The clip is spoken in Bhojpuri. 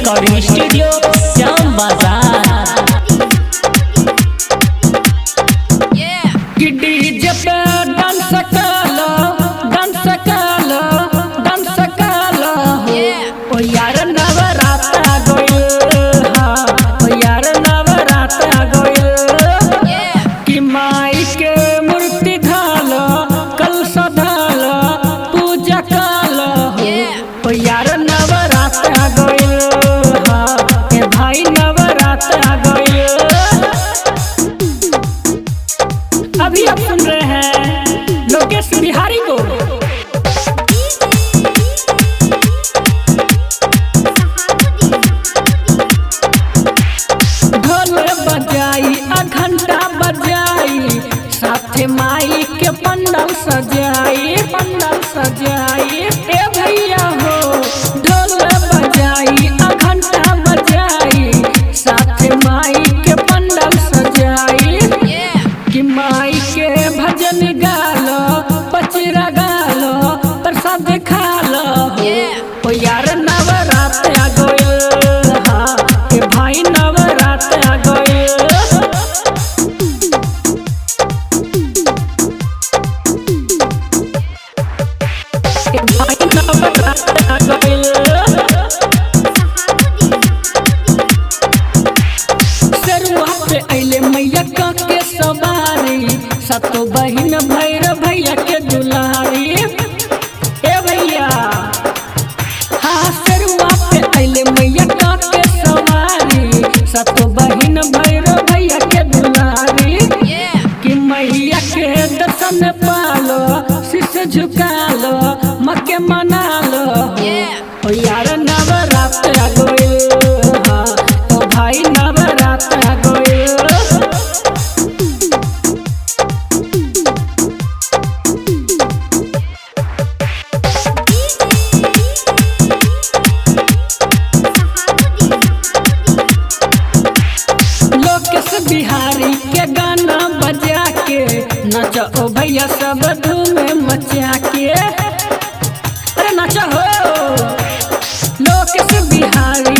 रिकॉर्डिंग स्टूडियो श्याम बाजार। डीजे पे डांस कालो डांस कालो डांस कालो ओ यार नवरात आ गइल। हाँ ओ यार नवरात आ गइल कि माई के मूर्ति धालो कलश धालो पूजा कालो ओ यार नवरात आ गइल। हाँ ए भाई नवरात आ गइल। अभी आप सुन रहे हैं लोकेश बिहारी को। ढोल बजाई आ घंटा बजाई साथे माई के पंडाल सजाई पंडाल सजाई। ए भैया हो ढोल बजाई आ घंटा बजाई साथे माई के पंडाल सजाई कि माई के भजन गालो पचरा गालो प्रसाद खालो ओ यार नवरात आ गइल। हाँ ए भाई नवरात आ गइल। ए भाई नवरात आ गइल। सरुआ पे अइले मैया के सवारी सतो बहिन भैर भैया के दुलारी। ए भैया हाँ सरुआ पे अइले मैया के सवारी सतो बहिन भैर भैया के दुलारी कि मैया के दर्शन पालो शीश झुकालो मके मनालो ओ यार नवरात आ गइल। हाँ ओ भाई नवरात आ गइल। लोकेश बिहारी के गाना बजा के नचो ओ भैया सब धूम मचा के। अरे नचो हो लोकेश बिहारी